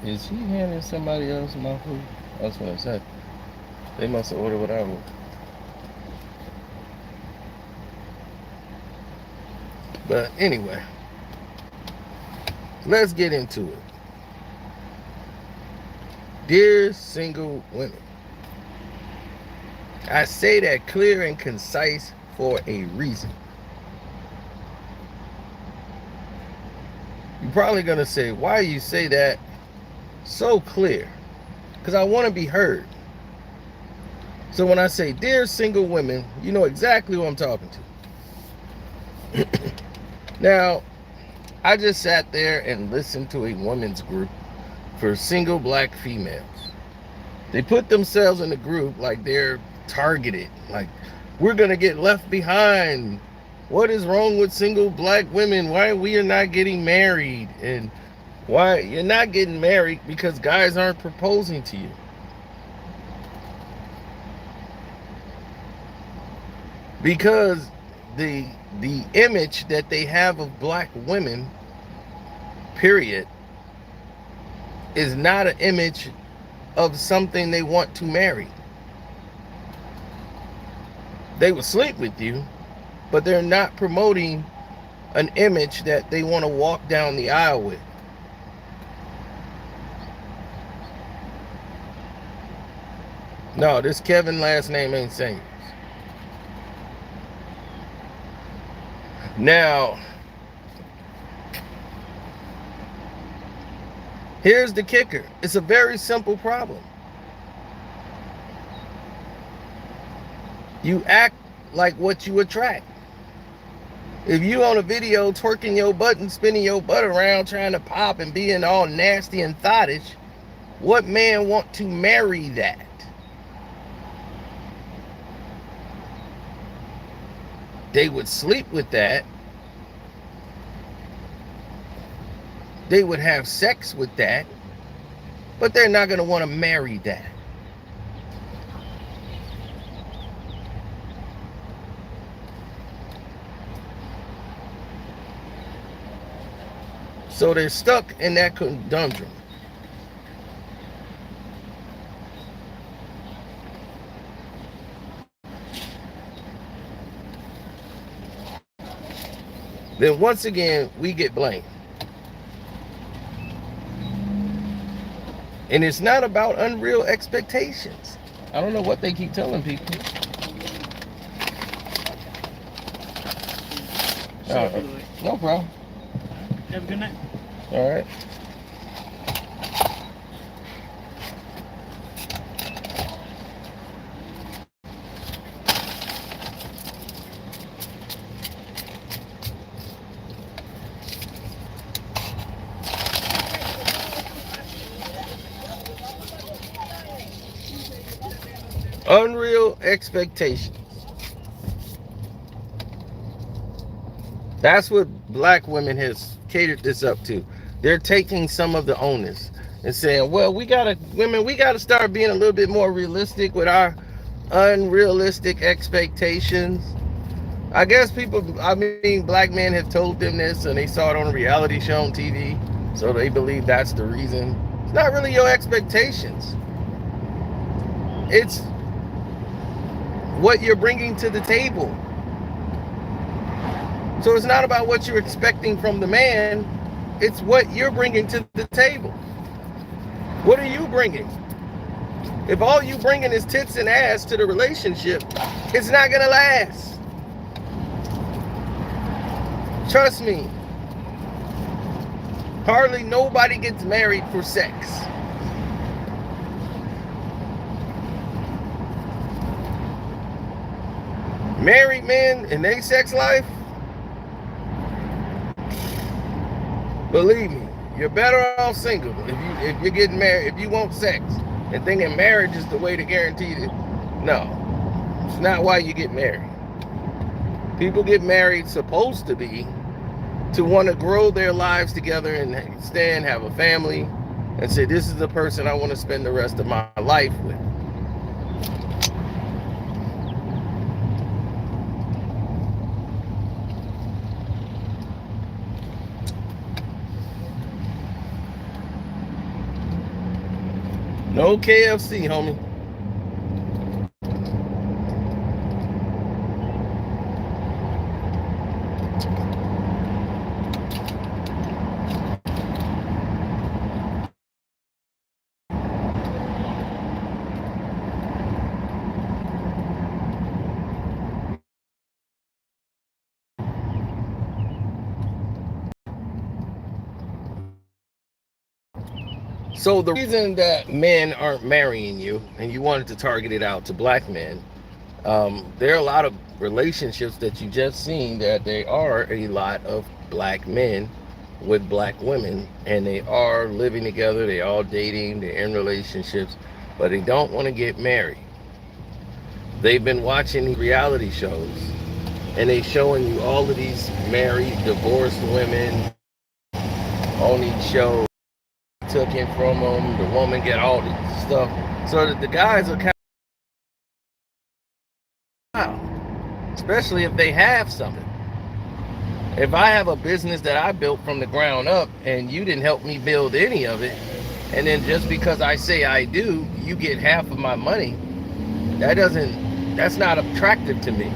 Is he handing somebody else my food? I was gonna say. They must have ordered what I ordered. But anyway, let's get into it. Dear single women, I say that clear and concise for a reason. You're probably gonna say, why you say that so clear? Because I want to be heard. So when I say dear single women, you know exactly who I'm talking to. Now, I just sat there and listened to a women's group for single black females. They put themselves in the group like they're targeted, like we're gonna get left behind. What is wrong with single black women? Why we are not getting married? And why you're not getting married because guys aren't proposing to you. Because the image that they have of black women, period, is not an image of something they want to marry. They will sleep with you, but they're not promoting an image that they want to walk down the aisle with. No, this Kevin last name ain't Sanders. Now, here's the kicker. It's a very simple problem. You act like what you attract. If you on a video twerking your butt and spinning your butt around trying to pop and being all nasty and thottish, what man want to marry that? They would sleep with that. They would have sex with that, but they're not going to want to marry that. So they're stuck in that conundrum. Then once again, we get blamed. And it's not about unreal expectations. I don't know what they keep telling people. No problem. Have a good night. All right. Unreal expectations. That's what black women has catered this up to. They're taking some of the onus and saying, well, we gotta start being a little bit more realistic with our unrealistic expectations. I guess black men have told them this and they saw it on a reality show on TV, so they believe that's the reason. It's not really your expectations. It's what you're bringing to the table. So it's not about what you're expecting from the man, it's what you're bringing to the table. What are you bringing? If all you bringing is tits and ass to the relationship, it's not gonna last. Trust me. Hardly nobody gets married for sex. Married men in their sex life, believe me, you're better off single if you're getting married. If you want sex and thinking marriage is the way to guarantee it, no, it's not why you get married. People get married supposed to be to want to grow their lives together and have a family and say, this is the person I want to spend the rest of my life with. No KFC, homie. So the reason that men aren't marrying you, and you wanted to target it out to black men, there are a lot of relationships that you just seen that they are a lot of black men with black women, and they are living together, they all dating, they're in relationships, but they don't want to get married. They've been watching these reality shows, and they showing you all of these married, divorced women on these shows. Took it from them, the woman get all this stuff, so that the guys are kind of, especially if they have something. If I have a business that I built from the ground up and you didn't help me build any of it, and then just because I say I do, you get half of my money, that's not attractive to me.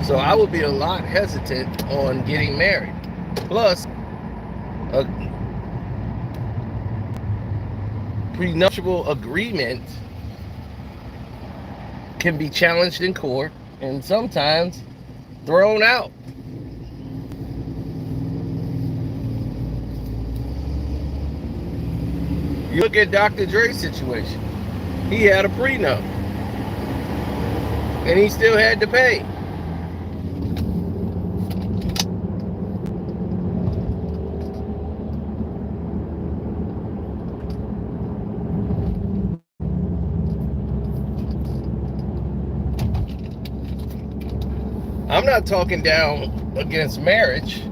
So I would be a lot hesitant on getting married. Plus, a prenuptial agreement can be challenged in court and sometimes thrown out. You look at Dr. Dre's situation. He had a prenup and he still had to pay. I'm not talking down against marriage.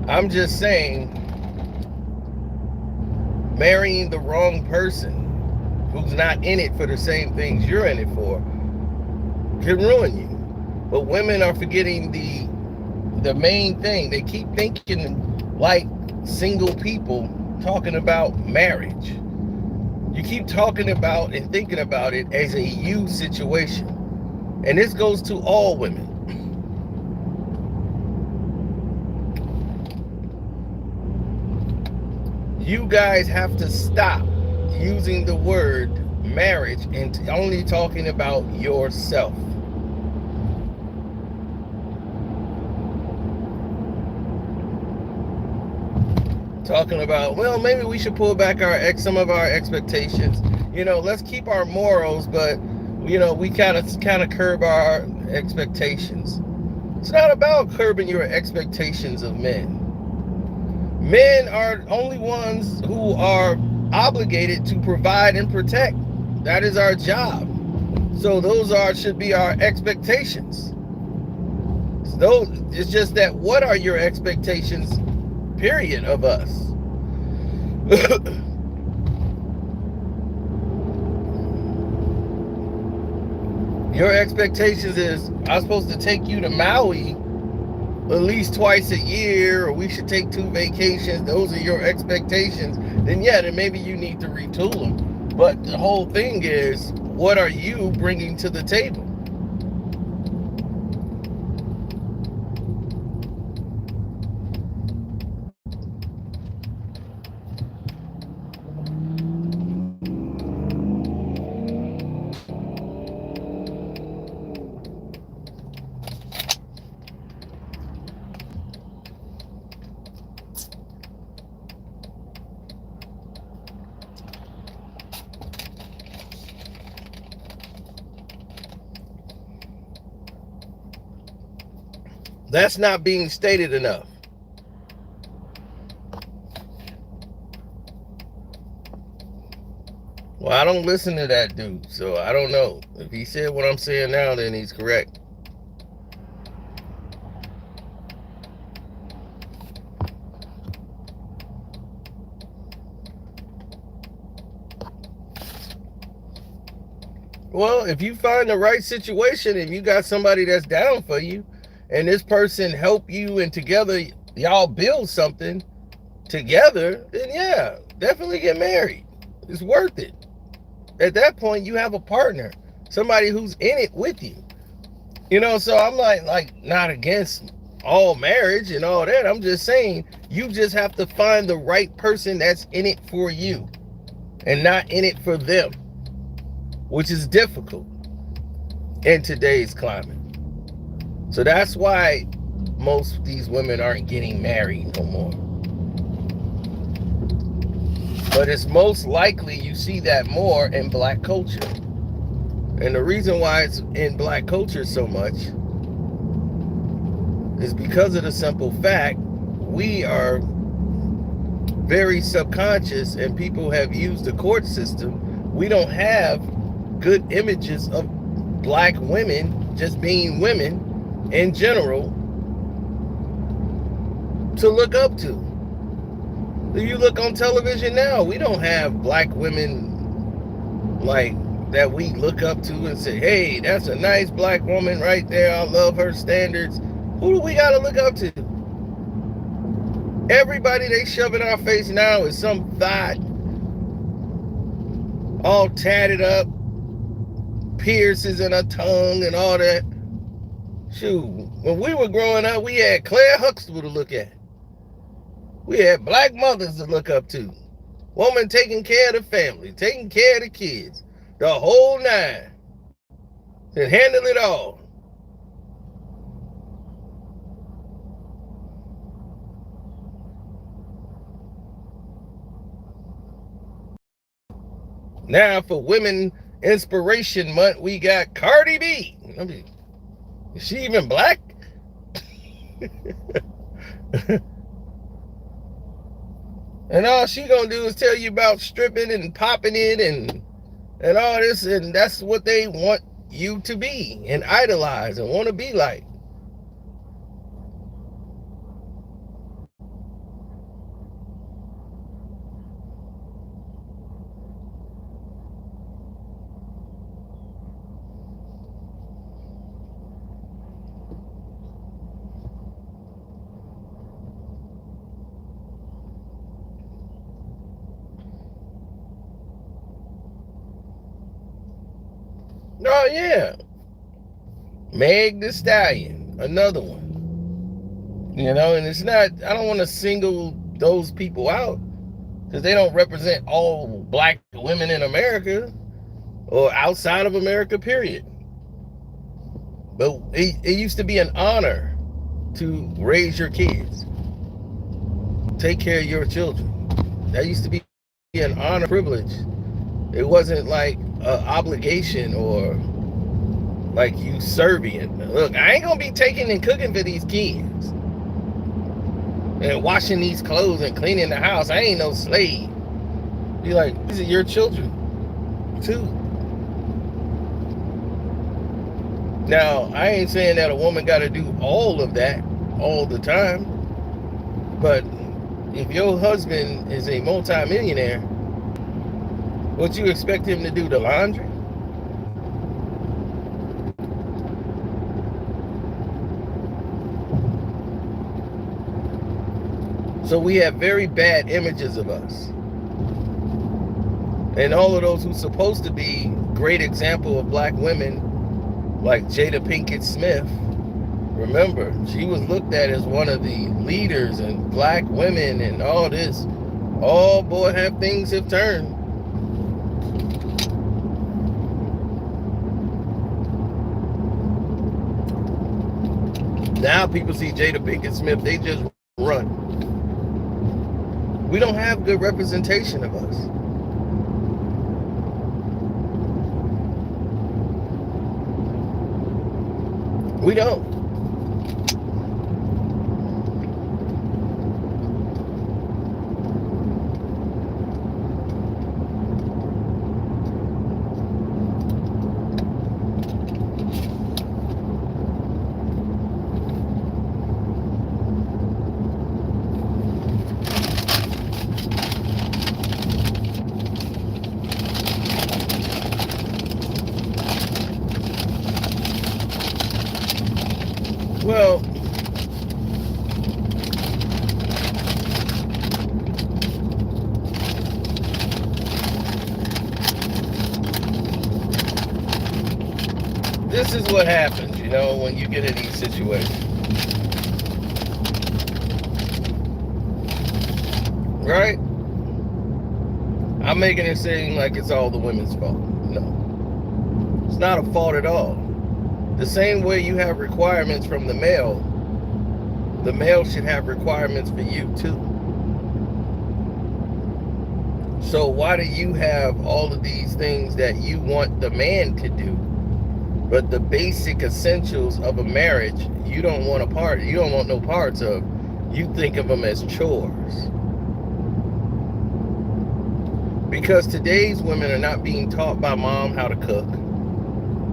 I'm just saying marrying the wrong person who's not in it for the same things you're in it for can ruin you. But women are forgetting the main thing. They keep thinking like single people talking about marriage. You keep talking about and thinking about it as a you situation. And this goes to all women. You guys have to stop using the word marriage and only talking about yourself. Talking about, well, maybe we should pull back some of our expectations. Let's keep our morals, but we kind of curb our expectations. It's not about curbing your expectations of men. Men are only ones who are obligated to provide and protect. That is our job. So those should be our expectations. It's just that, what are your expectations, period, of us? Your expectations is, I'm supposed to take you to Maui at least twice a year, or we should take 2 vacations. Those are your expectations. Then maybe you need to retool them. But the whole thing is, what are you bringing to the table? That's not being stated enough. Well, I don't listen to that dude, so I don't know. If he said what I'm saying now, then he's correct. Well, if you find the right situation and you got somebody that's down for you, and this person help you, and together y'all build something together, then definitely get married. It's worth it. At that point, you have a partner, somebody who's in it with you. So I'm like not against all marriage and all that. I'm just saying you just have to find the right person that's in it for you and not in it for them, which is difficult in today's climate. So that's why most of these women aren't getting married no more. But it's most likely you see that more in black culture. And the reason why it's in black culture so much is because of the simple fact we are very subconscious, and people have used the court system. We don't have good images of black women just being women in general to look up to. If you look on television now, we don't have black women like that we look up to and say, hey, that's a nice black woman right there, I love her standards. Who do we got to look up to? Everybody they shove in our face now is some thought, all tatted up, piercings in her tongue and all that. Shoot, when we were growing up, we had Claire Huxtable to look at. We had black mothers to look up to. Woman taking care of the family, taking care of the kids, the whole nine. And handle it all. Now for Women Inspiration Month, we got Cardi B. I mean, is she even black? And all she gonna do is tell you about stripping and popping it and all this, and that's what they want you to be and idolize and want to be like. Oh yeah, Meg the Stallion, another one. And it's not, I don't want to single those people out because they don't represent all black women in America or outside of America, period. But it used to be an honor to raise your kids, take care of your children. That used to be an honor, privilege. It wasn't like an obligation or like you serving. Look, I ain't gonna be taking and cooking for these kids and washing these clothes and cleaning the house. I ain't no slave. Be like, these are your children too. Now, I ain't saying that a woman got to do all of that all the time, but if your husband is a multi-millionaire, what you expect him to do, the laundry? So we have very bad images of us. And all of those who's supposed to be great example of black women, like Jada Pinkett Smith, remember, she was looked at as one of the leaders and black women and all this. Oh boy, things have turned. Now people see Jada Pinkett Smith, they just run. We don't have good representation of us. We don't. this is what happens, when you get in these situations. Right? I'm making it seem like it's all the women's fault. No. It's not a fault at all. The same way you have requirements from the male should have requirements for you too. So why do you have all of these things that you want the man to do, but the basic essentials of a marriage you don't want no parts of? You think of them as chores. Because today's women are not being taught by mom how to cook.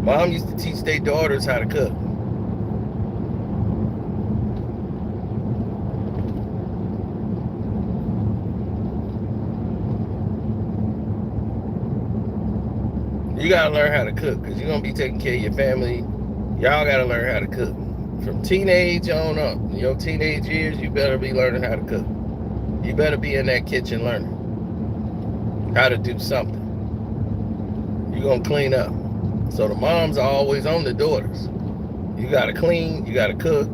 Mom used to teach their daughters how to cook. You gotta learn how to cook, because you're gonna be taking care of your family. Y'all gotta learn how to cook. From teenage on up, your teenage years, you better be learning how to cook. You better be in that kitchen learning how to do something. You're gonna clean up. So the moms are always on the daughters. You gotta clean, you gotta cook,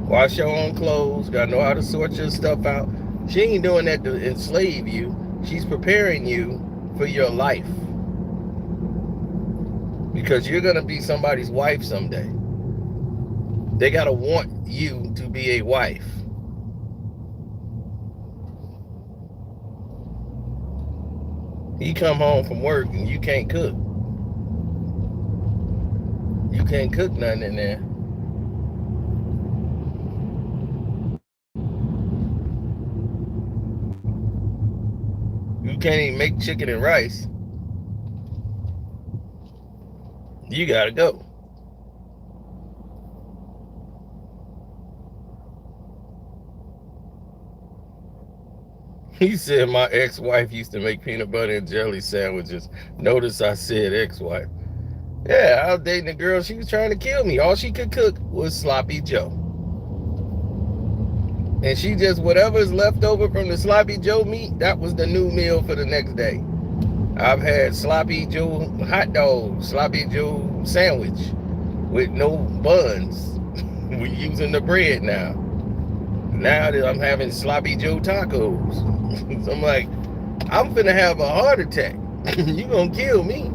wash your own clothes, gotta know how to sort your stuff out. She ain't doing that to enslave you. She's preparing you for your life. Because you're gonna be somebody's wife someday. They gotta want you to be a wife. You come home from work and you can't cook. You can't cook nothing in there. You can't even make chicken and rice. You gotta go. He said my ex-wife used to make peanut butter and jelly sandwiches. Notice I said ex-wife. Yeah, I was dating a girl, she was trying to kill me. All she could cook was sloppy Joe. And she just, whatever's left over from the sloppy Joe meat, that was the new meal for the next day. I've had sloppy Joe hot dog, sloppy Joe sandwich with no buns. We're using the bread now. Now that I'm having sloppy Joe tacos. So I'm like, I'm finna have a heart attack. You gonna kill me.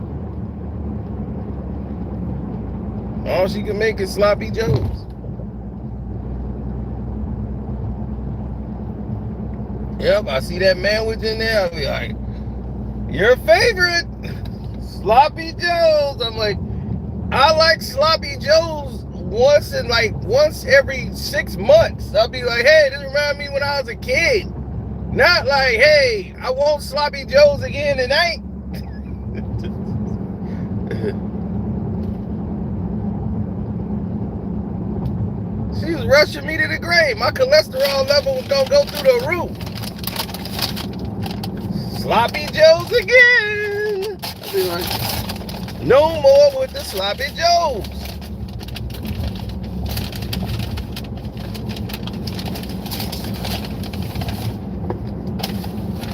All she can make is sloppy Joes. Yep, I see that sandwich in there. I'll be like, your favorite, sloppy Joes. I'm like, I like sloppy Joes once every 6 months. I'll be like, hey, this reminds me when I was a kid. Not like, hey, I want sloppy Joes again tonight. She was rushing me to the grave. My cholesterol level was gonna go through the roof. Sloppy Joes again. I'll be like, no more with the sloppy Joes.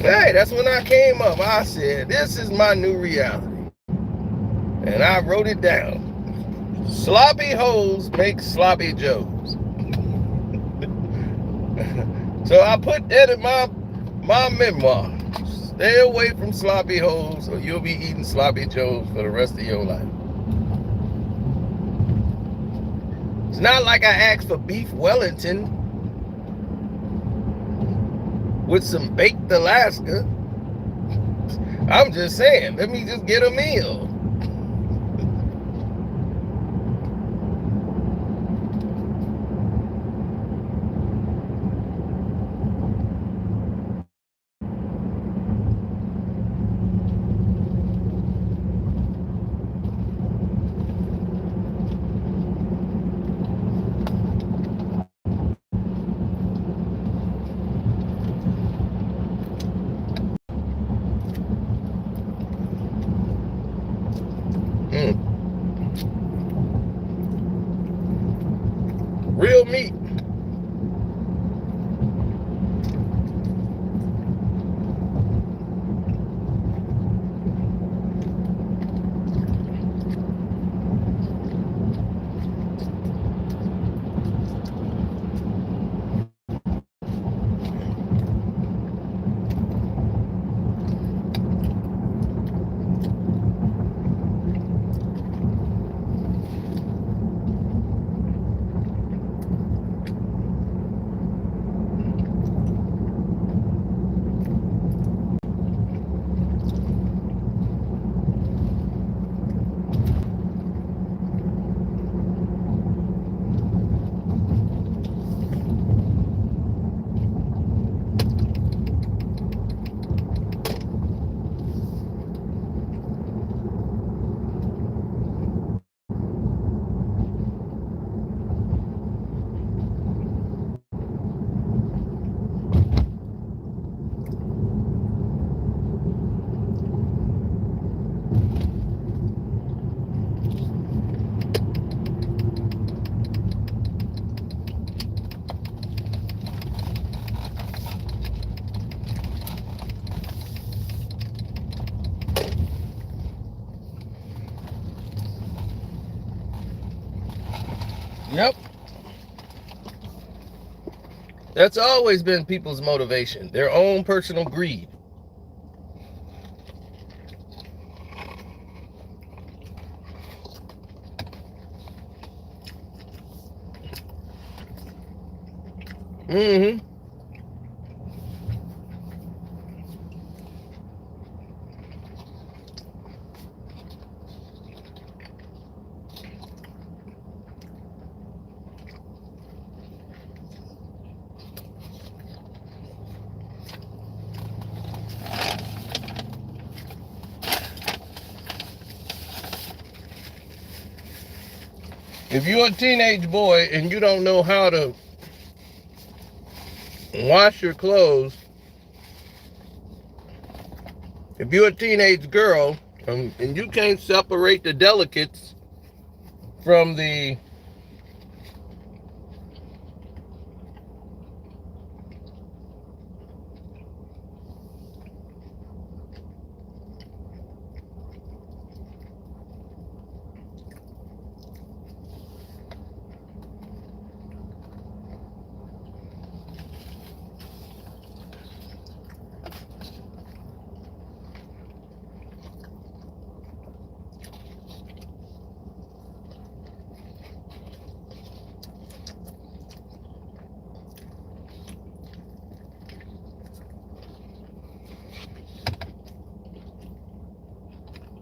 Hey, that's when I came up. I said, this is my new reality. And I wrote it down. Sloppy hoes make sloppy Joes. So I put that in my memoir. Stay away from sloppy hoes or you'll be eating sloppy Joes for the rest of your life. It's not like I asked for beef Wellington with some baked Alaska. I'm just saying, let me just get a meal. Yep. That's always been people's motivation, their own personal greed. Mm-hmm. If you're a teenage boy and you don't know how to wash your clothes, if you're a teenage girl and you can't separate the delicates from the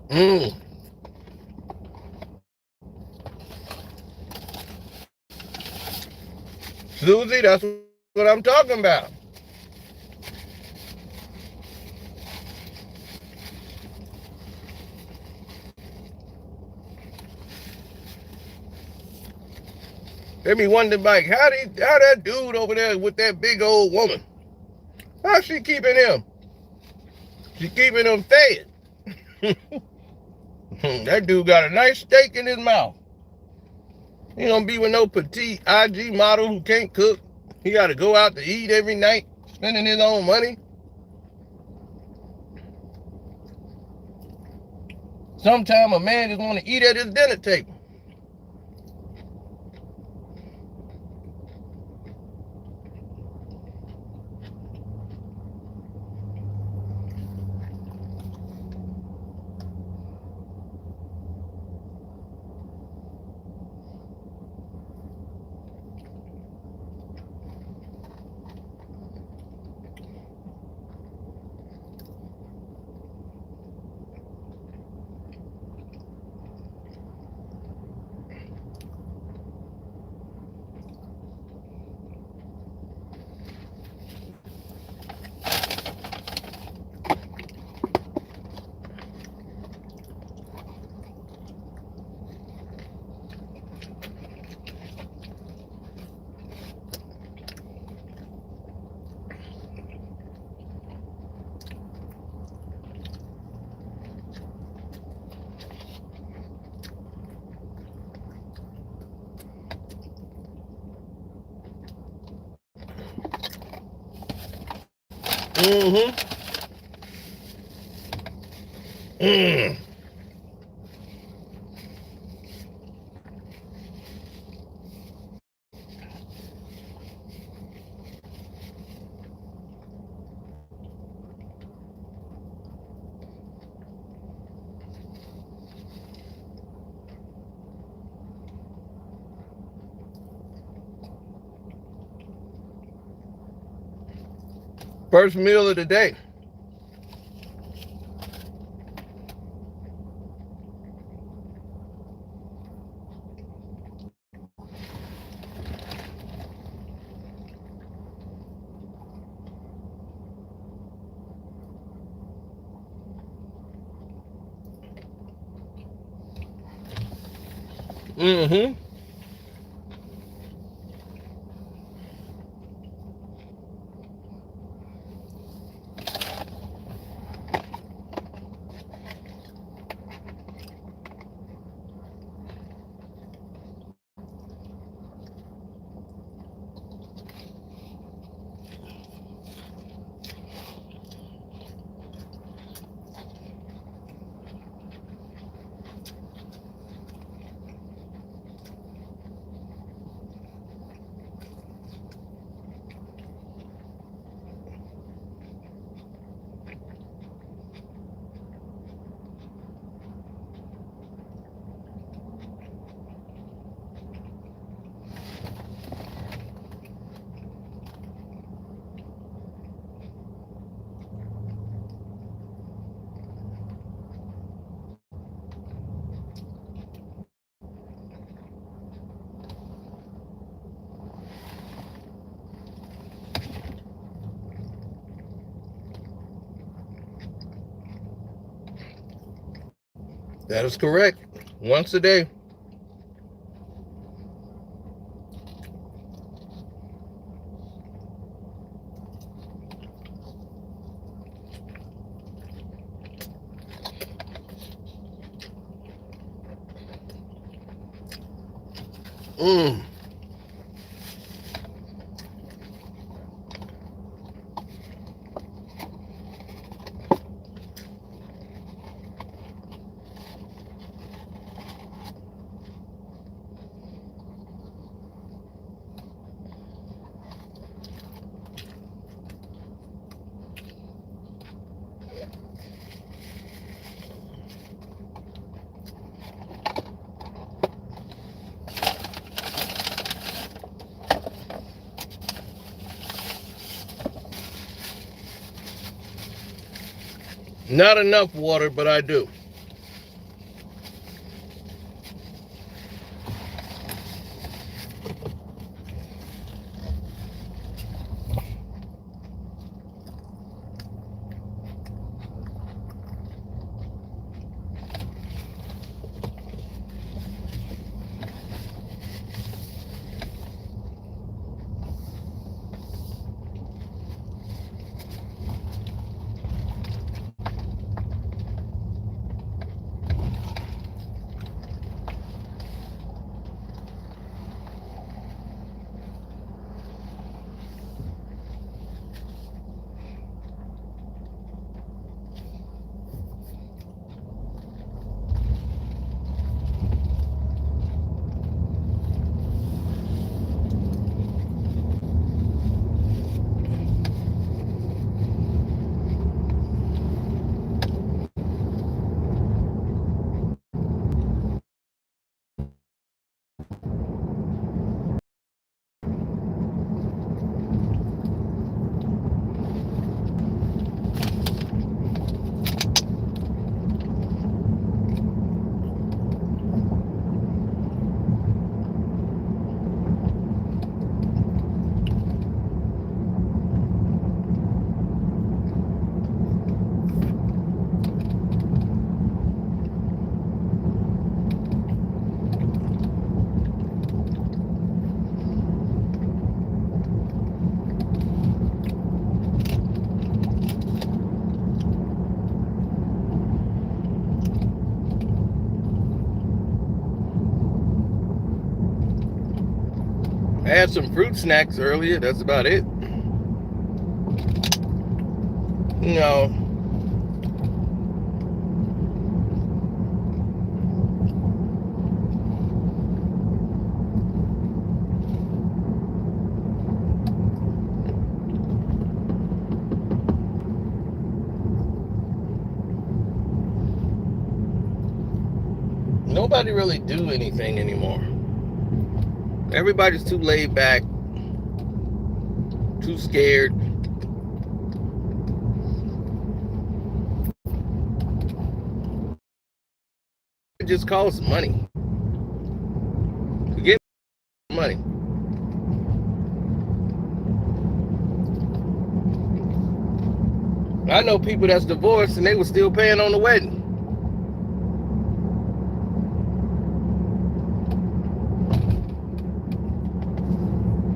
mm, Susie, that's what I'm talking about. They be wondering, like, how that dude over there with that big old woman, how's she keeping him? She keeping him fed. That dude got a nice steak in his mouth. He don't be with no petite IG model who can't cook. He got to go out to eat every night, spending his own money. Sometimes a man just want to eat at his dinner table. Mm-hmm. Mm. First meal of the day. Mm-hmm. That is correct. Once a day. Mmm. Not enough water, but I do. I had some fruit snacks earlier. That's about it. No. Nobody really do anything anymore. Everybody's too laid back, too scared. It just costs money. To get money. I know people that's divorced and they were still paying on the wedding.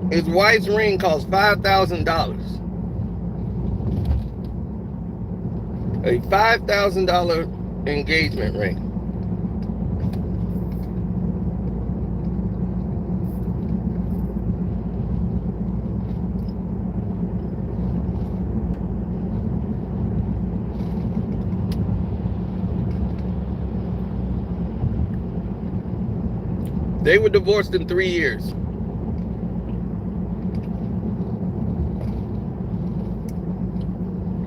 His wife's ring cost $5,000. A $5,000 engagement ring. They were divorced in 3 years.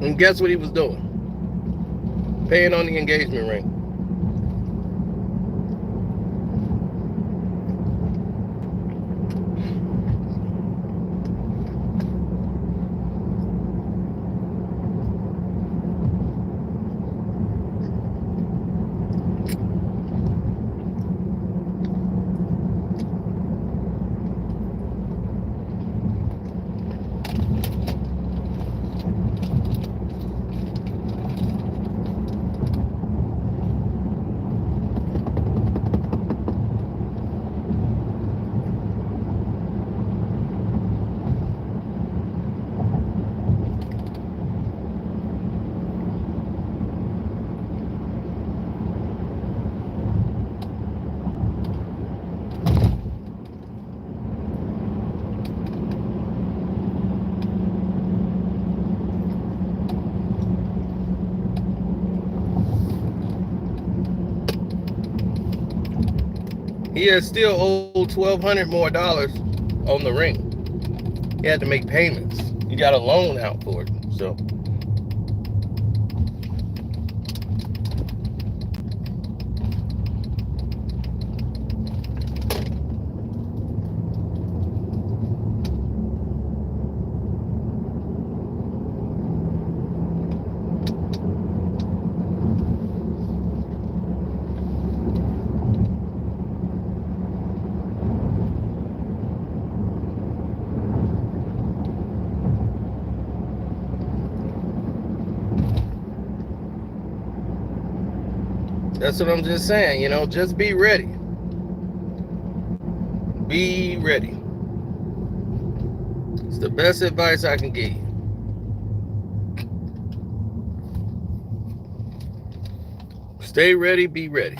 And guess what he was doing? Paying on the engagement ring. he has still owed $1,200 more on the ring. He had to make payments. He got a loan out for it. So that's what I'm just saying, just be ready. Be ready. It's the best advice I can give you. Stay ready, be ready.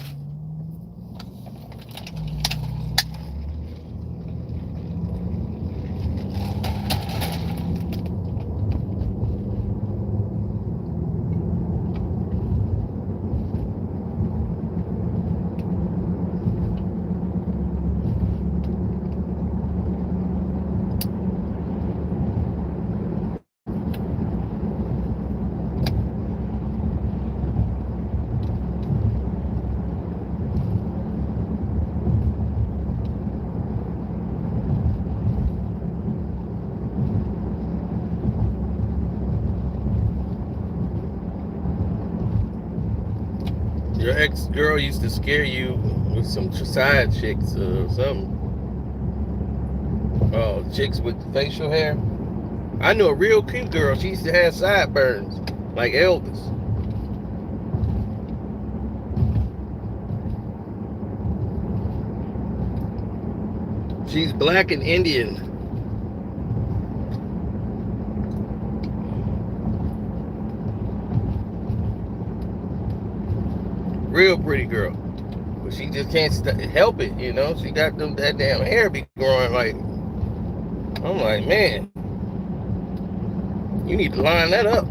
Your ex-girl used to scare you with some side chicks or something. Oh, chicks with facial hair. I knew a real cute girl. She used to have sideburns like Elvis. She's black and Indian. Real pretty girl. But she just can't help it, She got that damn hair be growing like. I'm like, man, you need to line that up.